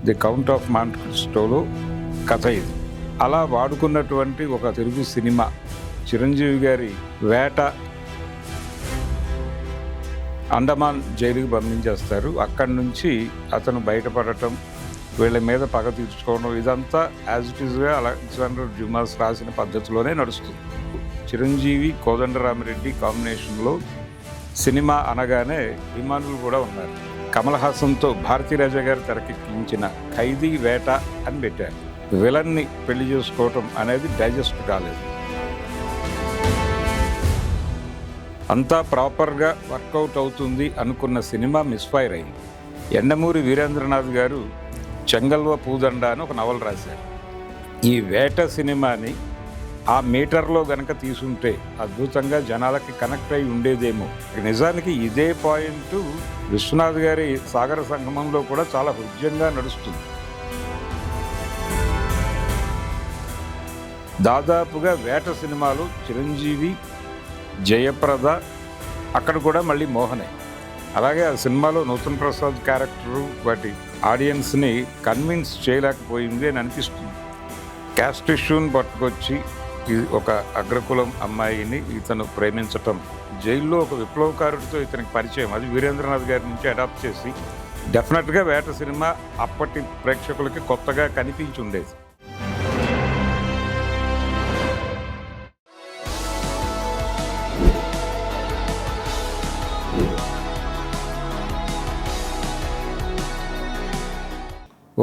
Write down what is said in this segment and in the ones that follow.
The count of Monte క్రిస్టోలో కథ ఇది. అలా వాడుకున్నటువంటి ఒక తెలుగు సినిమా చిరంజీవి గారి వేట. అండమాన్ జైలుకి పంపించేస్తారు. అక్కడి నుంచి అతను బయటపడటం, వీళ్ళ మీద పగ తీర్చుకోవడం, ఇదంతా యాజ్ ఇట్ ఈజ్గా అలెగ్జాండర్ డ్యూమాస్ రాసిన పద్ధతిలోనే నడుస్తుంది. చిరంజీవి కోదండరామిరెడ్డి కాంబినేషన్లో సినిమా అనగానే అభిమానులు కూడా ఉన్నారు. కమల్ హాసన్తో భారతీరాజా గారు తెరకెక్కించిన ఖైదీ వేట అని పెట్టారు. విలన్ని పెళ్లి చేసుకోవటం అనేది డైజెస్ట్ కాలేదు. అంతా ప్రాపర్గా వర్కౌట్ అవుతుంది అనుకున్న సినిమా మిస్ఫైర్ అయింది. యండమూరి వీరేంద్రనాథ్ గారు చెంగల్వ పూదండ అని ఒక నవల రాశారు. ఈ వేట సినిమాని ఆ మీటర్లో గనక తీసుంటే అద్భుతంగా జనాలకి కనెక్ట్ అయి ఉండేదేమో. నిజానికి ఇదే పాయింట్ విశ్వనాథ్ గారి సాగర సంగమంలో కూడా చాలా హృద్యంగా నడుస్తుంది. దాదాపుగా వేట సినిమాలు చిరంజీవి, జయప్రద, అక్కడ కూడా మళ్ళీ మోహనే. అలాగే ఆ సినిమాలో నూతన్ ప్రసాద్ క్యారెక్టరు వాటి ఆడియన్స్ని కన్విన్స్ చేయలేకపోయింది అని అనిపిస్తుంది. క్యాస్ట్ ఇష్యూని పట్టుకొచ్చి ఒక అగ్రకులం అమ్మాయిని ఇతను ప్రేమించటం, జైల్లో ఒక విప్లవకారుడితో ఇతనికి పరిచయం, అది వీరేంద్రనాథ్ గారి నుంచి అడాప్ట్ చేసి డెఫినెట్గా వేట సినిమా అప్పటి ప్రేక్షకులకి కొత్తగా కనిపించి ఉండేది.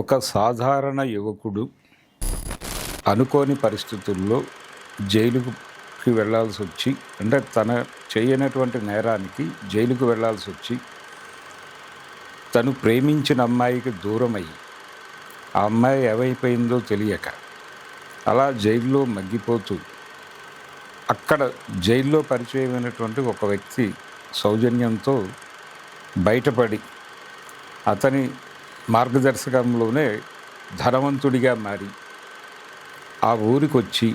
ఒక సాధారణ యువకుడు అనుకోని పరిస్థితుల్లో జైలుకి వెళ్ళాల్సి వచ్చి, అంటే తన చేయనటువంటి నేరానికి జైలుకు వెళ్ళాల్సి వచ్చి, తను ప్రేమించిన అమ్మాయికి దూరమయ్యి ఆ అమ్మాయి ఏమైపోయిందో తెలియక అలా జైల్లో మగ్గిపోతూ, అక్కడ జైల్లో పరిచయమైనటువంటి ఒక వ్యక్తి సౌజన్యంతో బయటపడి అతని మార్గదర్శకంలోనే ధనవంతుడిగా మారి ఆ ఊరికి వచ్చి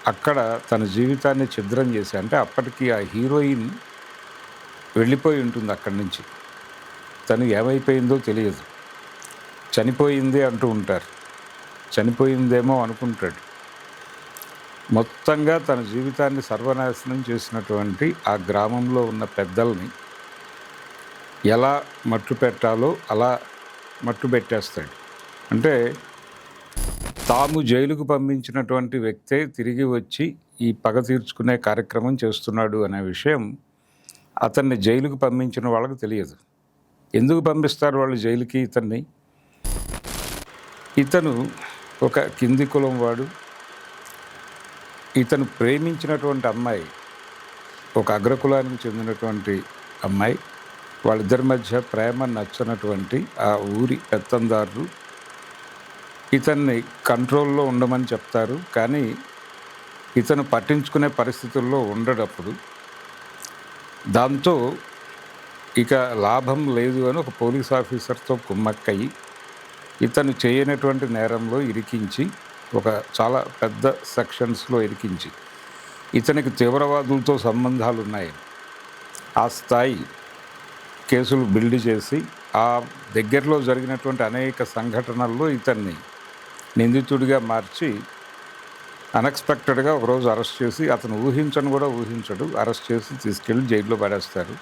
అక్కడ తన జీవితాన్ని ఛిద్రం చేసి, అంటే అప్పటికి ఆ హీరోయిన్ వెళ్ళిపోయి ఉంటుంది అక్కడి నుంచి. తను ఏమైపోయిందో తెలియదు. చనిపోయింది అంటూ ఉంటారు, చనిపోయిందేమో అనుకుంటాడు. మొత్తంగా తన జీవితాన్ని సర్వనాశనం చేసినటువంటి ఆ గ్రామంలో ఉన్న పెద్దల్ని ఎలా మట్టు పెట్టాలో అలా మట్టు పెట్టేస్తాడు. అంటే తాము జైలుకు పంపించినటువంటి వ్యక్తే తిరిగి వచ్చి ఈ పగ తీర్చుకునే కార్యక్రమం చేస్తున్నాడు అనే విషయం అతన్ని జైలుకు పంపించిన వాళ్ళకి తెలియదు. ఎందుకు పంపిస్తారు వాళ్ళు జైలుకి ఇతన్ని? ఇతను ఒక కింది కులం వాడు. ఇతను ప్రేమించినటువంటి అమ్మాయి ఒక అగ్రకులానికి చెందినటువంటి అమ్మాయి. వాళ్ళిద్దరి మధ్య ప్రేమ నచ్చనటువంటి ఆ ఊరి పెత్తందారులు ఇతన్ని కంట్రోల్లో ఉండమని చెప్తారు. కానీ ఇతను పట్టించుకునే పరిస్థితుల్లో ఉండడప్పుడు దాంతో ఇక లాభం లేదు అని ఒక పోలీస్ ఆఫీసర్తో కుమ్మక్కయి ఇతను చేయనటువంటి నేరంలో ఇరికించి, ఒక చాలా పెద్ద సెక్షన్స్లో ఇరికించి, ఇతనికి తీవ్రవాదులతో సంబంధాలు ఉన్నాయి ఆ స్థాయి కేసులు బిల్డ్ చేసి, ఆ దగ్గరలో జరిగినటువంటి అనేక సంఘటనల్లో ఇతన్ని నిందితుడిగా మార్చి అన్ఎక్స్పెక్టెడ్గా ఒకరోజు అరెస్ట్ చేసి, అతను ఊహించడు, అరెస్ట్ చేసి తీసుకెళ్ళి జైల్లో పడేస్తారు.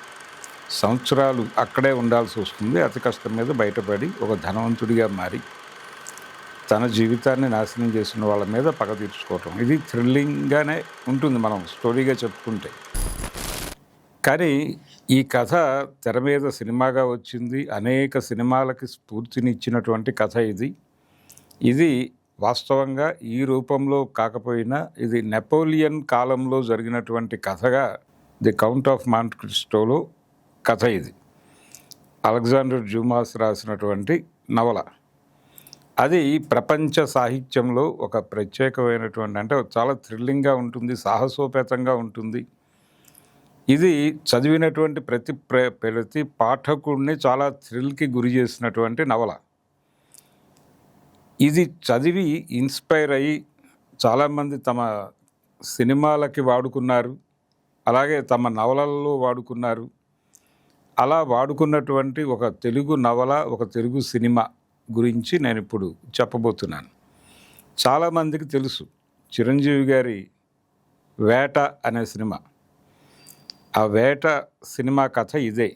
సంవత్సరాలు అక్కడే ఉండాల్సి వస్తుంది. అతి కష్టం మీద బయటపడి ఒక ధనవంతుడిగా మారి తన జీవితాన్ని నాశనం చేసిన వాళ్ళ మీద పగ తీర్చుకోవటం, ఇది థ్రిల్లింగ్గానే ఉంటుంది మనం స్టోరీగా చెప్పుకుంటే. కానీ ఈ కథ తెర మీద సినిమాగా వచ్చింది. అనేక సినిమాలకి స్ఫూర్తినిచ్చినటువంటి కథ ఇది. ఇది వాస్తవంగా ఈ రూపంలో కాకపోయినా ఇది నెపోలియన్ కాలంలో జరిగినటువంటి కథగా ది కౌంట్ ఆఫ్ మాంట్ క్రిస్టోలో కథ ఇది. అలెగ్జాండర్ డ్యూమాస్ రాసినటువంటి నవల. అది ప్రపంచ సాహిత్యంలో ఒక ప్రత్యేకమైనటువంటి, అంటే చాలా థ్రిల్లింగ్గా ఉంటుంది, సాహసోపేతంగా ఉంటుంది. ఇది చదివినటువంటి ప్రతి పాఠకుడిని చాలా థ్రిల్కి గురి చేసినటువంటి నవల. ఇది చదివి ఇన్స్పైర్ అయ్యి చాలామంది తమ సినిమాలకి వాడుకున్నారు, అలాగే తమ నవలల్లో వాడుకున్నారు. అలా వాడుకున్నటువంటి ఒక తెలుగు నవల, ఒక తెలుగు సినిమా గురించి నేను ఇప్పుడు చెప్పబోతున్నాను. చాలామందికి తెలుసు చిరంజీవి గారి వేట అనే సినిమా. ఆ వేట సినిమా కథ ఇదే.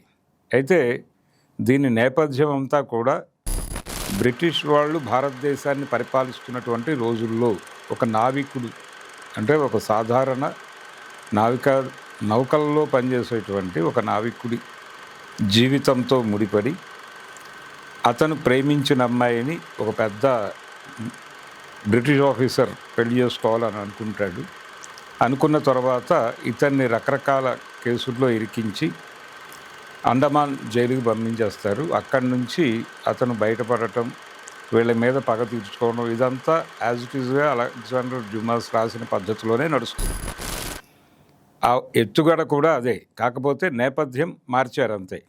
అయితే దీని నేపథ్యం అంతా కూడా బ్రిటిష్ వాళ్ళు భారతదేశాన్ని పరిపాలిస్తున్నటువంటి రోజుల్లో ఒక నావికుడు, అంటే ఒక సాధారణ నౌకల్లో పనిచేసేటువంటి ఒక నావికుడి జీవితంతో ముడిపడి అతను ప్రేమించిన అమ్మాయిని ఒక పెద్ద బ్రిటిష్ ఆఫీసర్ పెళ్లి చేసుకోవాలని అనుకుంటాడు. అనుకున్న తర్వాత ఇతన్ని రకరకాల కేసుల్లో ఇరికించి అండమాన్ జైలుకి పంపించేస్తారు. అక్కడి నుంచి అతను బయటపడటం, వీళ్ళ మీద పగ తీర్చుకోవడం, ఇదంతా యాజ్ ఇట్ ఈజ్గా అలెగ్జాండర్ డ్యూమాస్ రాసిన పద్ధతిలోనే నడుస్తుంది. ఆ ఎత్తుగడ కూడా అదే, కాకపోతే నేపథ్యం మార్చారు అంతే.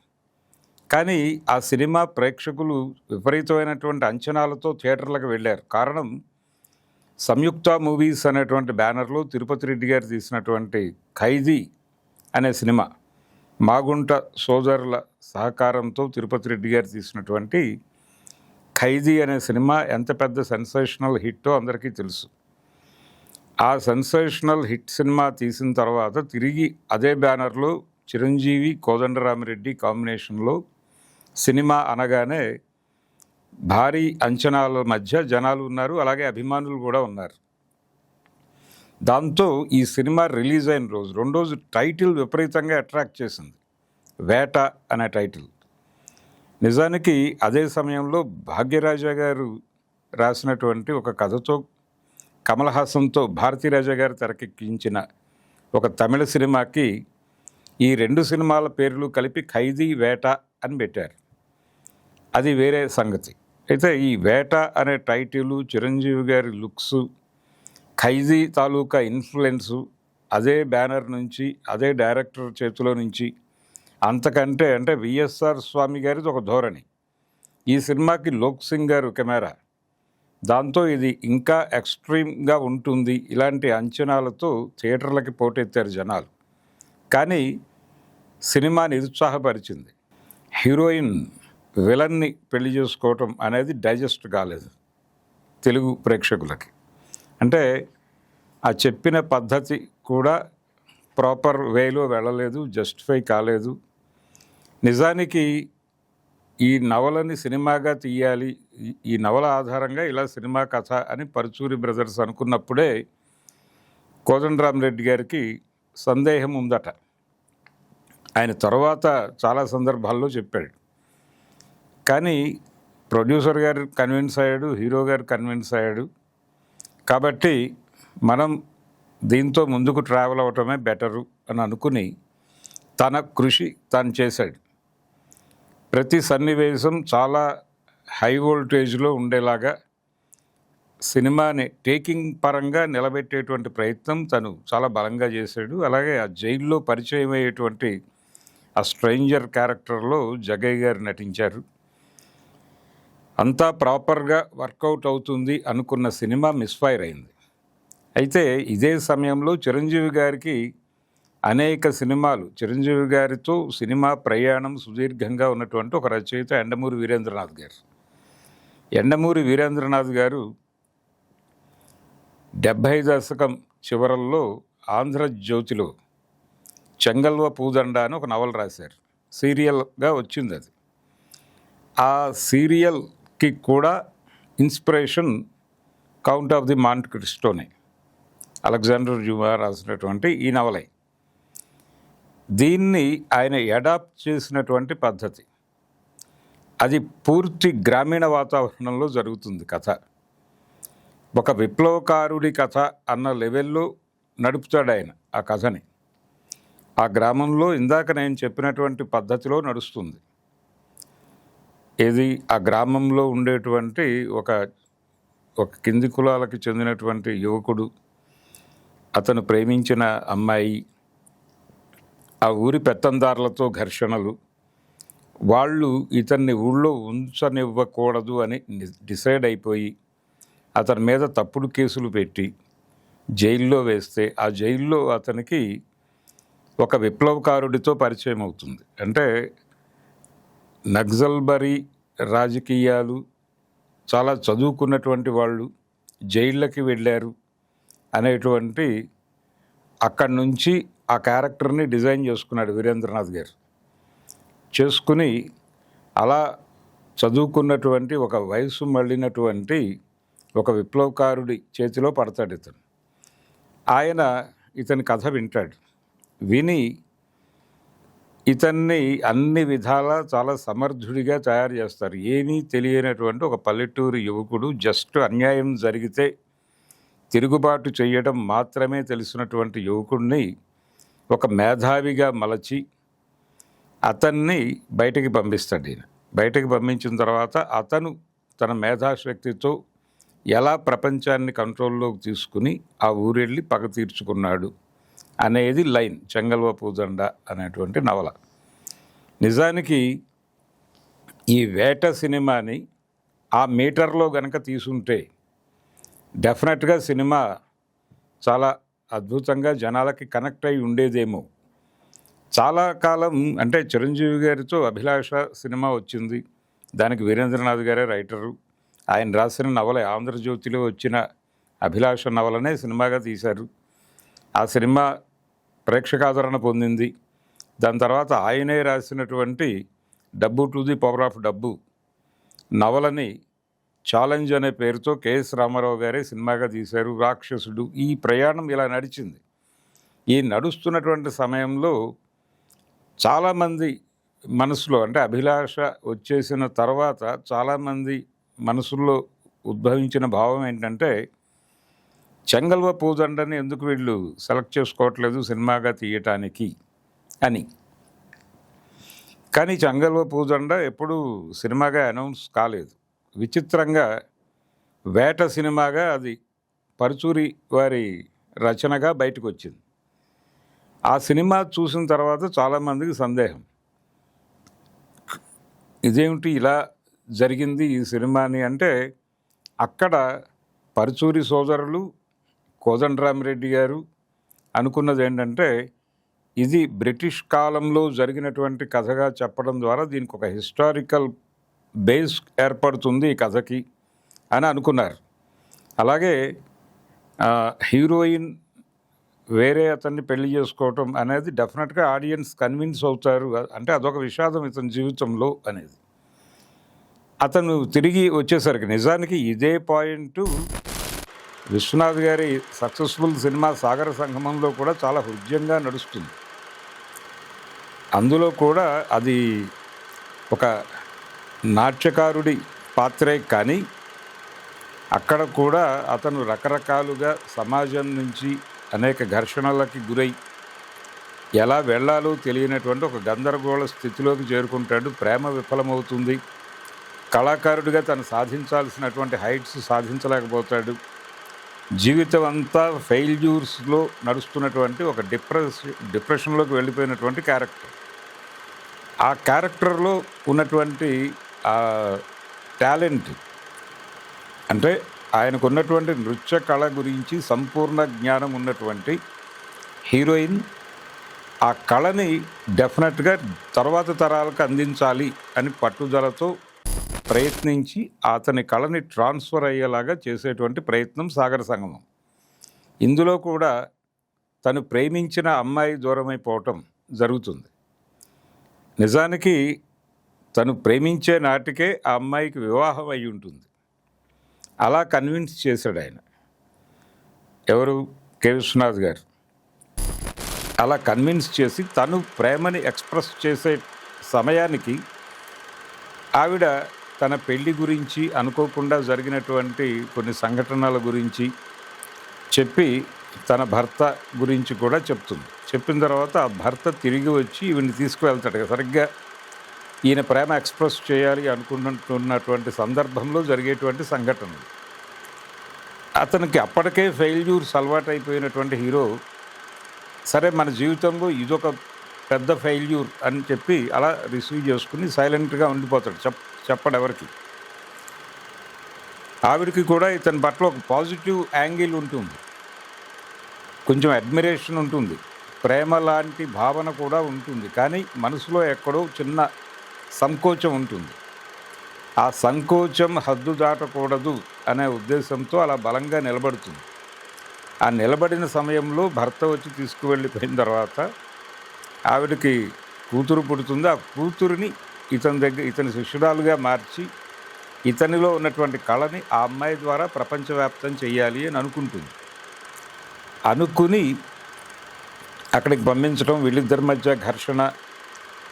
కానీ ఆ సినిమా ప్రేక్షకులు విపరీతమైనటువంటి అంచనాలతో థియేటర్లకు వెళ్ళారు. కారణం, సంయుక్త మూవీస్ అనేటువంటి బ్యానర్లో తిరుపతి రెడ్డి గారు తీసినటువంటి ఖైదీ అనే సినిమా, మాగుంట సోదరుల సహకారంతో తిరుపతి రెడ్డి గారు తీసినటువంటి ఖైదీ అనే సినిమా ఎంత పెద్ద సెన్సేషనల్ హిట్టో అందరికీ తెలుసు. ఆ సెన్సేషనల్ హిట్ సినిమా తీసిన తర్వాత తిరిగి అదే బ్యానర్లో చిరంజీవి కోదండరామిరెడ్డి కాంబినేషన్లో సినిమా అనగానే భారీ అంచనాల మధ్య జనాలు ఉన్నారు, అలాగే అభిమానులు కూడా ఉన్నారు. దాంతో ఈ సినిమా రిలీజ్ అయిన రోజు, 2 రోజు టైటిల్ విపరీతంగా అట్రాక్ట్ చేసింది, వేట అనే టైటిల్. నిజానికి అదే సమయంలో భాగ్యరాజా గారు రాసినటువంటి ఒక కథతో, కమల్ హాసన్తో భారతీరాజా గారు తెరకెక్కించిన ఒక తమిళ సినిమాకి ఈ 2 సినిమాల పేర్లు కలిపి ఖైదీ వేట అని పెట్టారు. అది వేరే సంగతి. అయితే ఈ వేట అనే టైటిల్, చిరంజీవి గారి లుక్స్, ఖైదీ తాలూకా ఇన్ఫ్లుయెన్సు అదే బ్యానర్ నుంచి, అదే డైరెక్టర్ చేతిలో నుంచి, అంతకంటే అంటే విఎస్ఆర్ స్వామి గారిది ఒక ధోరణి. ఈ సినిమాకి లోక్ సింగ్ గారు కెమెరా, దాంతో ఇది ఇంకా ఎక్స్ట్రీమ్గా ఉంటుంది. ఇలాంటి అంచనాలతో థియేటర్లకి పోటెత్తారు జనాలు. కానీ సినిమా నిరుత్సాహపరిచింది. హీరోయిన్ విలన్ని పెళ్లి చేసుకోవటం అనేది డైజెస్ట్ కాలేదు తెలుగు ప్రేక్షకులకి. అంటే ఆ చెప్పిన పద్ధతి కూడా ప్రాపర్ వేలో వెళ్ళలేదు, జస్టిఫై కాలేదు. నిజానికి ఈ నవలని సినిమాగా తీయాలి, ఈ నవల ఆధారంగా ఇలా సినిమా కథ అని పరుచూరి బ్రదర్స్ అనుకున్నప్పుడే కోదండరామిరెడ్డి గారికి సందేహం ఉందట. ఆయన తర్వాత చాలా సందర్భాల్లో చెప్పాడు. కానీ ప్రొడ్యూసర్ గారు కన్విన్స్ అయ్యాడు, హీరో గారు కన్విన్స్ అయ్యాడు. కాబట్టి మనం దీంతో ముందుకు ట్రావెల్ అవటమే బెటరు అని అనుకుని తన కృషి తాను చేశాడు. ప్రతి సన్నివేశం చాలా హై వోల్టేజ్లో ఉండేలాగా సినిమాని టేకింగ్ పరంగా నిలబెట్టేటువంటి ప్రయత్నం తను చాలా బలంగా చేశాడు. అలాగే ఆ జైల్లో పరిచయం అయ్యేటువంటి ఆ స్ట్రేంజర్ క్యారెక్టర్లో జగయ్య గారు నటించారు. అంతా ప్రాపర్గా వర్కౌట్ అవుతుంది అనుకున్న సినిమా మిస్ఫైర్ అయింది. అయితే ఇదే సమయంలో చిరంజీవి గారికి అనేక సినిమాలు, చిరంజీవి గారితో సినిమా ప్రయాణం సుదీర్ఘంగా ఉన్నటువంటి ఒక రచయిత యండమూరి వీరేంద్రనాథ్ గారు. యండమూరి వీరేంద్రనాథ్ గారు 70 దశకం చివరల్లో ఆంధ్రజ్యోతిలో చెంగల్వ పూదండ అని ఒక నవల రాశారు. సీరియల్గా వచ్చింది అది. ఆ సీరియల్కి కూడా inspiration Count of the Monte క్రిస్టోనే, అలెగ్జాండర్ డ్యూమా రాసినటువంటి ఈ నవలే. దీన్ని ఆయన అడాప్ట్ చేసినటువంటి పద్ధతి, అది పూర్తి గ్రామీణ వాతావరణంలో జరుగుతుంది కథ. ఒక విప్లవకారుడి కథ అన్న లెవెల్లో నడుపుతాడు ఆయన ఆ కథని. ఆ గ్రామంలో ఇందాక నేను చెప్పినటువంటి పద్ధతిలో నడుస్తుంది. ఇది ఆ గ్రామంలో ఉండేటువంటి ఒక కింది కులాలకు చెందినటువంటి యువకుడు, అతను ప్రేమించిన అమ్మాయి, ఆ ఊరి పెత్తందారులతో ఘర్షణలు, వాళ్ళు ఇతన్ని ఊళ్ళో ఉంచనివ్వకూడదు అని డిసైడ్ అయిపోయి అతని మీద తప్పుడు కేసులు పెట్టి జైల్లో వేస్తే, ఆ జైల్లో అతనికి ఒక విప్లవకారుడితో పరిచయం అవుతుంది. అంటే నక్సల్బరీ రాజకీయాలు, చాలా చదువుకున్నటువంటి వాళ్ళు జైళ్ళకి వెళ్ళారు అనేటువంటి అక్కడి నుంచి ఆ క్యారెక్టర్ని డిజైన్ చేసుకున్నాడు వీరేంద్రనాథ్ గారు. చేసుకుని అలా చదువుకున్నటువంటి ఒక వయసు మళ్ళినటువంటి ఒక విప్లవకారుడి చేతిలో పడతాడు ఇతను. ఆయన ఇతని కథ వింటాడు. విని ఇతన్ని అన్ని విధాలా చాలా సమర్థుడిగా తయారు చేస్తారు. ఏమీ తెలియనటువంటి ఒక పల్లెటూరు యువకుడు, జస్ట్ అన్యాయం జరిగితే తిరుగుబాటు చేయడం మాత్రమే తెలిసినటువంటి యువకుడిని ఒక మేధావిగా మలచి అతన్ని బయటికి పంపిస్తాడు. ఈయన బయటికి పంపించిన తర్వాత అతను తన మేధాశక్తితో ఎలా ప్రపంచాన్ని కంట్రోల్లోకి తీసుకుని ఆ ఊరెళ్ళి పగ తీర్చుకున్నాడు అనేది లైన్ చెంగల్వ పూదండ అనేటువంటి నవల. నిజానికి ఈ వేట సినిమాని ఆ మీటర్లో గనక తీసుంటే డెఫినెట్గా సినిమా చాలా అద్భుతంగా జనాలకి కనెక్ట్ అయి ఉండేదేమో. చాలా కాలం అంటే చిరంజీవి గారితో అభిలాష సినిమా వచ్చింది. దానికి వీరేంద్రనాథ్ గారే రైటరు. ఆయన రాసిన నవల ఆంధ్రజ్యోతిలో వచ్చిన అభిలాష నవలనే సినిమాగా తీశారు. ఆ సినిమా ప్రేక్షకాదరణ పొందింది. దాని తర్వాత ఆయనే రాసినటువంటి డబ్బు టు ది పవర్ ఆఫ్ డబ్బు నవలని ఛాలెంజ్ అనే పేరుతో కెఎస్ రామారావు గారే సినిమాగా తీశారు. రాక్షసుడు. ఈ ప్రయాణం ఇలా నడిచింది. ఈ నడుస్తున్నటువంటి సమయంలో చాలామంది మనసులో అంటే అభిలాష వచ్చేసిన తర్వాత చాలామంది మనసుల్లో ఉద్భవించిన భావం ఏంటంటే చెంగల్వ పూదండని ఎందుకు వీళ్ళు సెలెక్ట్ చేసుకోవట్లేదు సినిమాగా తీయటానికి అని. కానీ చెంగల్వ పూదండ ఎప్పుడూ సినిమాగా అనౌన్స్ కాలేదు. విచిత్రంగా వేట సినిమాగా అది పరుచూరి వారి రచనగా బయటకు వచ్చింది. ఆ సినిమా చూసిన తర్వాత చాలామందికి సందేహం, ఇదేమిటి ఇలా జరిగింది ఈ సినిమాని అంటే, అక్కడ పరుచూరి సోదరులు కోదండరామిరెడ్డి గారు అనుకున్నది ఏంటంటే ఇది బ్రిటిష్ కాలంలో జరిగినటువంటి కథగా చెప్పడం ద్వారా దీనికి ఒక హిస్టారికల్ బేస్ ఏర్పడుతుంది ఈ కథకి అని అనుకున్నారు. అలాగే హీరోయిన్ వేరే అతన్ని పెళ్లి చేసుకోవటం అనేది డెఫినెట్గా ఆడియన్స్ కన్విన్స్ అవుతారు. అంటే అదొక విషాదం ఇతని జీవితంలో అనేది. అతను తిరిగి వచ్చేసరికి నిజానికి ఇదే పాయింట్ విశ్వనాథ్ గారి సక్సెస్ఫుల్ సినిమా సాగర సంగమంలో కూడా చాలా హృద్యంగా నడుస్తుంది. అందులో కూడా అది ఒక నాట్యకారుడి పాత్రే, కానీ అక్కడ కూడా అతను రకరకాలుగా సమాజం నుంచి అనేక ఘర్షణలకి గురై ఎలా వెళ్ళాలో తెలియనటువంటి ఒక గందరగోళ స్థితిలోకి చేరుకుంటాడు. ప్రేమ విఫలమవుతుంది. కళాకారుడిగా తను సాధించాల్సినటువంటి హైట్స్ సాధించలేకపోతాడు. జీవితం అంతా ఫెయిల్యూర్స్లో నడుస్తున్నటువంటి ఒక డిప్రెషన్లోకి వెళ్ళిపోయినటువంటి క్యారెక్టర్. ఆ క్యారెక్టర్లో ఉన్నటువంటి టాలెంట్ అంటే ఆయనకున్నటువంటి నృత్య కళ గురించి సంపూర్ణ జ్ఞానం ఉన్నటువంటి హీరోయిన్ ఆ కళని డెఫినెట్గా తర్వాత తరాలకు అందించాలి అని పట్టుదలతో ప్రయత్నించి అతని కళని ట్రాన్స్ఫర్ అయ్యేలాగా చేసేటువంటి ప్రయత్నం సాగర సంగమం. ఇందులో కూడా తను ప్రేమించిన అమ్మాయి దూరమైపోవటం జరుగుతుంది. నిజానికి తను ప్రేమించే నాటికే ఆ అమ్మాయికి వివాహం అయి ఉంటుంది. అలా కన్విన్స్ చేశాడు ఆయన. ఎవరు? కె విశ్వనాథ్ గారు. అలా కన్విన్స్ చేసి తను ప్రేమని ఎక్స్ప్రెస్ చేసే సమయానికి ఆవిడ తన పెళ్లి గురించి అనుకోకుండా జరిగినటువంటి కొన్ని సంఘటనల గురించి చెప్పి తన భర్త గురించి కూడా చెప్తుంది. చెప్పిన తర్వాత ఆ భర్త తిరిగి వచ్చి ఈవిని తీసుకువెళ్తాడు. సరిగ్గా ఈయన ప్రేమ ఎక్స్ప్రెస్ చేయాలి అనుకుంటున్నటువంటి సందర్భంలో జరిగేటువంటి సంఘటనలు. అతనికి అప్పటికే ఫెయిల్యూర్స్ అలవాటైపోయినటువంటి హీరో సరే మన జీవితంలో ఇదొక పెద్ద ఫెయిల్యూర్ అని చెప్పి అలా రిసీవ్ చేసుకుని సైలెంట్గా ఉండిపోతాడు. చెప్పడు ఎవరికి. ఆవిడికి కూడా ఇతని పట్ల ఒక పాజిటివ్ యాంగిల్ ఉంటుంది, కొంచెం అడ్మిరేషన్ ఉంటుంది, ప్రేమ లాంటి భావన కూడా ఉంటుంది. కానీ మనసులో ఎక్కడో చిన్న సంకోచం ఉంటుంది. ఆ సంకోచం హద్దు దాటకూడదు అనే ఉద్దేశంతో అలా బలంగా నిలబడుతుంది. ఆ నిలబడిన సమయంలో భర్త వచ్చి తీసుకువెళ్ళిపోయిన తర్వాత ఆవిడకి కూతురు పుడుతుంది. ఆ కూతురిని ఇతని శిష్యురాలుగా మార్చి ఇతనిలో ఉన్నటువంటి కళని ఆ అమ్మాయి ద్వారా ప్రపంచవ్యాప్తం చేయాలి అని అనుకుంటుంది. అనుకుని అక్కడికి పంపించడం, వీళ్ళిద్దరి మధ్య ఘర్షణ,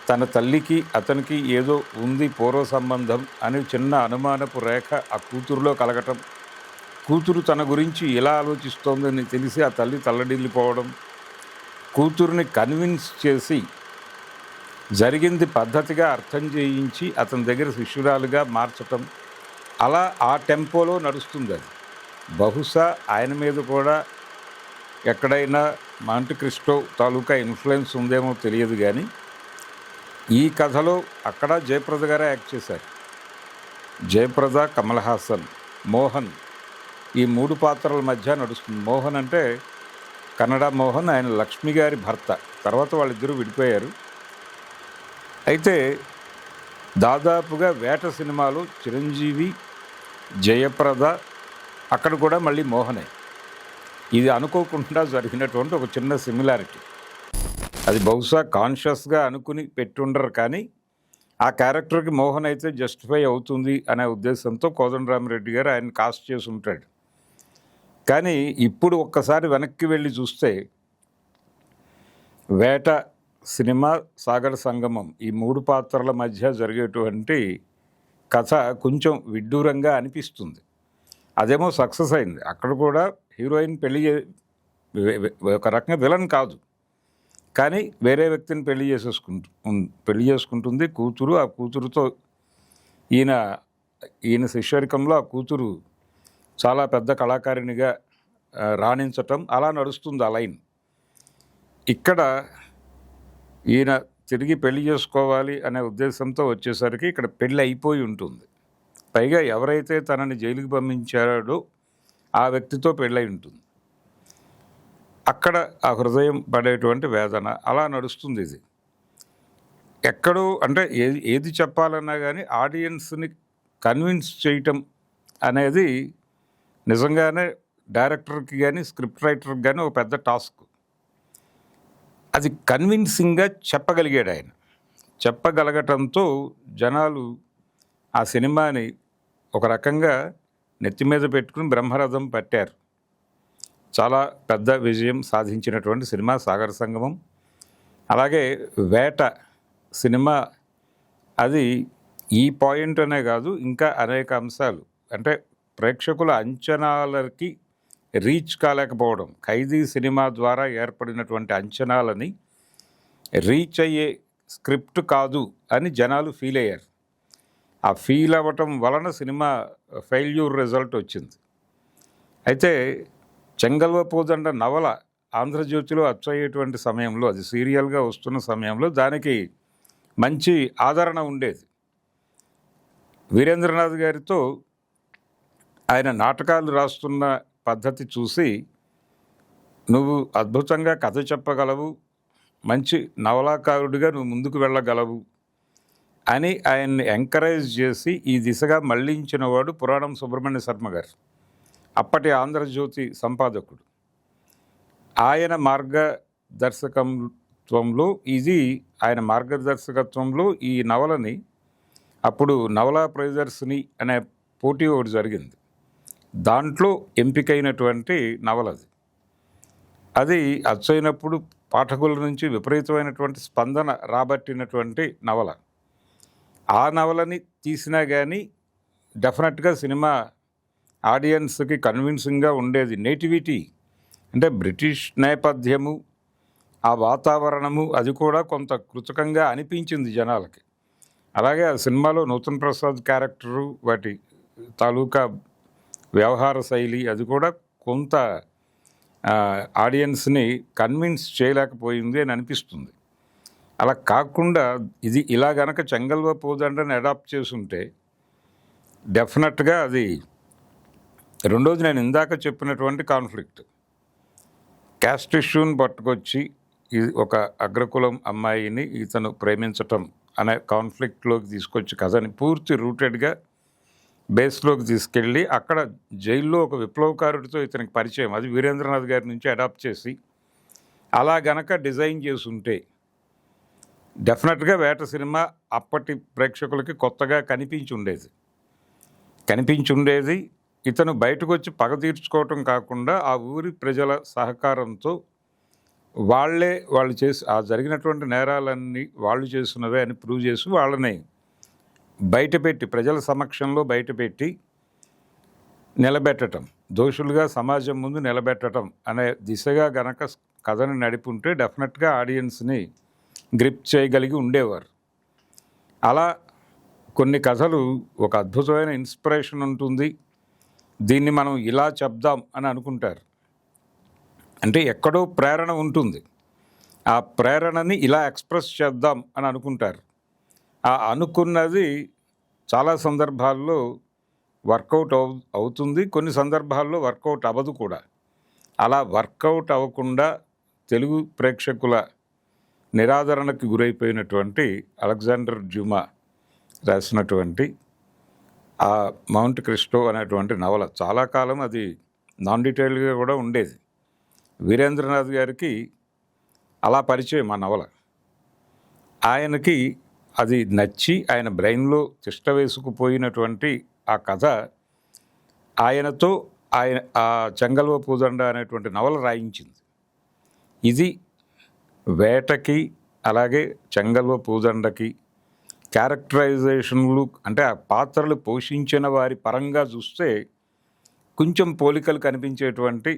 తన తల్లికి అతనికి ఏదో ఉంది పూర్వ సంబంధం అని చిన్న అనుమానపు రేఖ ఆ కూతురులో కలగటం, కూతురు తన గురించి ఎలా ఆలోచిస్తోందని తెలిసి ఆ తల్లి తల్లడిల్లిపోవడం, కూతురుని కన్విన్స్ చేసి జరిగింది పద్ధతిగా అర్థం చేయించి అతని దగ్గర శిష్యురాలుగా మార్చటం, అలా ఆ టెంపోలో నడుస్తుంది అది. బహుశా ఆయన మీద కూడా ఎక్కడైనా మాంటి క్రిస్టో తాలూకా ఇన్ఫ్లుయెన్స్ ఉందేమో తెలియదు, కానీ ఈ కథలో అక్కడ జయప్రద గారే యాక్ట్ చేశారు. జయప్రద, కమల్ హాసన్, మోహన్, ఈ 3 పాత్రల మధ్య నడుస్తుంది. మోహన్ అంటే కన్నడ మోహన్, ఆయన లక్ష్మి గారి భర్త. తర్వాత వాళ్ళిద్దరూ విడిపోయారు. అయితే దాదాపుగా వేట సినిమాలో చిరంజీవి, జయప్రద, అక్కడ కూడా మళ్ళీ మోహనే. ఇది అనుకోకుండా జరిగినటువంటి ఒక చిన్న సిమిలారిటీ. అది బహుశా కాన్షియస్గా అనుకుని పెట్టుండరు, కానీ ఆ క్యారెక్టర్కి మోహన్ అయితే జస్టిఫై అవుతుంది అనే ఉద్దేశంతో కోదండరామిరెడ్డి గారు ఆయన కాస్ట్ చేసి ఉంటాడు. కానీ ఇప్పుడు ఒక్కసారి వెనక్కి వెళ్ళి చూస్తే వేట సినిమా, సాగర సంగమం, ఈ 3 పాత్రల మధ్య జరిగేటువంటి కథ కొంచెం విడ్డూరంగా అనిపిస్తుంది. అదేమో సక్సెస్ అయింది. అక్కడ కూడా హీరోయిన్ ఒక రకంగా విలన్ కాదు, కానీ వేరే వ్యక్తిని పెళ్లి చేసుకుంటుంది కూతురు. ఆ కూతురుతో ఈయన శిష్యరికంలో ఆ కూతురు చాలా పెద్ద కళాకారిణిగా రాణించటం, అలా నడుస్తుంది ఆ లైన్. ఇక్కడ ఈయన తిరిగి పెళ్లి చేసుకోవాలి అనే ఉద్దేశంతో వచ్చేసరికి ఇక్కడ పెళ్ళి అయిపోయి ఉంటుంది. పైగా ఎవరైతే తనని జైలుకి పంపించాడో ఆ వ్యక్తితో పెళ్ళై ఉంటుంది. అక్కడ ఆ హృదయం పడేటువంటి వేదన, అలా నడుస్తుంది ఇది. ఎక్కడో అంటే ఏది చెప్పాలన్నా కానీ ఆడియన్స్ని కన్విన్స్ చేయటం అనేది నిజంగానే డైరెక్టర్కి కానీ స్క్రిప్ట్ రైటర్కి కానీ ఒక పెద్ద టాస్క్. అది కన్విన్సింగ్గా చెప్పగలిగాడు ఆయన. చెప్పగలగటంతో జనాలు ఆ సినిమాని ఒక రకంగా నెత్తి మీద పెట్టుకుని బ్రహ్మరథం పట్టారు. చాలా పెద్ద విజయం సాధించినటువంటి సినిమా సాగర సంగమం. అలాగే వేట సినిమా, అది ఈ పాయింట్ అనే కాదు, ఇంకా అనేక అంశాలు, అంటే ప్రేక్షకుల అంచనాలకి రీచ్ కాలేకపోవడం, ఖైదీ సినిమా ద్వారా ఏర్పడినటువంటి అంచనాలని రీచ్ అయ్యే స్క్రిప్ట్ కాదు అని జనాలు ఫీల్ అయ్యారు. ఆ ఫీల్ అవ్వటం వలన సినిమా ఫెయిల్యూర్ రిజల్ట్ వచ్చింది. అయితే చెంగల్వ పోదండ నవల ఆంధ్రజ్యోతిలో అచ్చయ్యేటువంటి సమయంలో, అది సీరియల్గా వస్తున్న సమయంలో దానికి మంచి ఆదరణ ఉండేది. వీరేంద్రనాథ్ గారితో ఆయన నాటకాలు రాస్తున్న పద్ధతి చూసి, నువ్వు అద్భుతంగా కథ చెప్పగలవు, మంచి నవలాకారుడిగా నువ్వు ముందుకు వెళ్ళగలవు అని ఆయన్ని ఎంకరేజ్ చేసి ఈ దిశగా మళ్లించిన వాడు పురాణం సుబ్రహ్మణ్య శర్మ గారు, అప్పటి ఆంధ్రజ్యోతి సంపాదకుడు. ఆయన మార్గదర్శకత్వంలో ఆయన మార్గదర్శకత్వంలో ఈ నవలని, అప్పుడు నవలా ప్రైజర్స్ని అనే పోటీ ఒకటి జరిగింది, దాంట్లో ఎంపికైనటువంటి నవలది. అది అచ్చయినప్పుడు పాఠకుల నుంచి విపరీతమైనటువంటి స్పందన రాబట్టినటువంటి నవల. ఆ నవలని తీసినా కానీ డెఫినెట్గా సినిమా ఆడియన్స్కి కన్విన్సింగ్గా ఉండేది. నేటివిటీ అంటే బ్రిటిష్ నేపథ్యము, ఆ వాతావరణము, అది కూడా కొంత కృతకంగా అనిపించింది జనాలకి. అలాగే ఆ సినిమాలో నూతన్ ప్రసాద్ క్యారెక్టరు, వాటి తాలూకా వ్యవహార శైలి, అది కూడా కొంత ఆడియన్స్ని కన్విన్స్ చేయలేకపోయింది అని అనిపిస్తుంది. అలా కాకుండా ఇది ఇలా గనక చెంగల్వ పోదండని అడాప్ట్ చేసుంటే డెఫినెట్గా అది, రెండోది నేను ఇందాక చెప్పినటువంటి కాన్ఫ్లిక్ట్, క్యాస్ట్ ఇష్యూని పట్టుకొచ్చి ఇది ఒక అగ్రకులం అమ్మాయిని ఇతను ప్రేమించటం అనే కాన్ఫ్లిక్ట్లోకి తీసుకొచ్చి కథని పూర్తి రూటెడ్గా బేస్లోకి తీసుకెళ్ళి అక్కడ జైల్లో ఒక విప్లవకారుడితో ఇతనికి పరిచయం, అది వీరేంద్రనాథ్ గారి నుంచి అడాప్ట్ చేసి అలా గనక డిజైన్ చేసి ఉంటే డెఫినెట్గా వేట సినిమా అప్పటి ప్రేక్షకులకి కొత్తగా కనిపించి ఉండేది. ఇతను బయటకు వచ్చి పగ తీర్చుకోవటం కాకుండా ఆ ఊరి ప్రజల సహకారంతో వాళ్ళు చేసి ఆ జరిగినటువంటి నేరాలన్నీ వాళ్ళు చేసినవే అని ప్రూవ్ చేసి వాళ్ళని బయటపెట్టి, ప్రజల సమక్షంలో బయటపెట్టి నిలబెట్టడం, దోషులుగా సమాజం ముందు నిలబెట్టడం అనే దిశగా గనక కథని నడిపుంటే డెఫినెట్గా ఆడియన్స్ని గ్రిప్ చేయగలిగి ఉండేవారు. అలా కొన్ని కథలు ఒక అద్భుతమైన ఇన్స్పిరేషన్ ఉంటుంది, దీన్ని మనం ఇలా చెప్దాం అని అనుకుంటారు. అంటే ఎక్కడో ప్రేరణ ఉంటుంది, ఆ ప్రేరణని ఇలా ఎక్స్ప్రెస్ చేద్దాం అని అనుకుంటారు. ఆ అనుకున్నది చాలా సందర్భాల్లో వర్కౌట్ అవుతుంది, కొన్ని సందర్భాల్లో వర్కౌట్ అవ్వదు కూడా. అలా వర్కౌట్ అవ్వకుండా తెలుగు ప్రేక్షకుల నిరాదరణకి గురైపోయినటువంటి అలెగ్జాండర్ డ్యూమా రాసినటువంటి ఆ మౌంట్ క్రిస్టో అనేటువంటి నవల చాలా కాలం అది నాన్ డీటెయిల్డ్గా కూడా ఉండేది. వీరేంద్రనాథ్ గారికి అలా పరిచయం ఆ నవల. ఆయనకి అది నచ్చి ఆయన బ్రెయిన్లో తిష్ట వేసుకుపోయినటువంటి ఆ కథ ఆయనతో ఆ చెంగల్వ పూదండ అనేటువంటి నవల రాయించింది. ఇది వేటకి అలాగే చెంగల్వ పూదండకి క్యారెక్టరైజేషన్లు, అంటే ఆ పాత్రలు పోషించిన వారి పరంగా చూస్తే కొంచెం పోలికలు కనిపించేటువంటి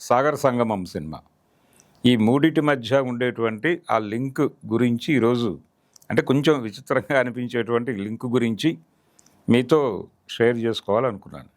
సాగర సంగమం సినిమా. ఈ మూడిటి మధ్య ఉండేటువంటి ఆ లింక్ గురించి ఈరోజు, అంటే కొంచెం విచిత్రంగా అనిపించేటువంటి లింక్ గురించి మీతో షేర్ చేసుకోవాలనుకున్నాను.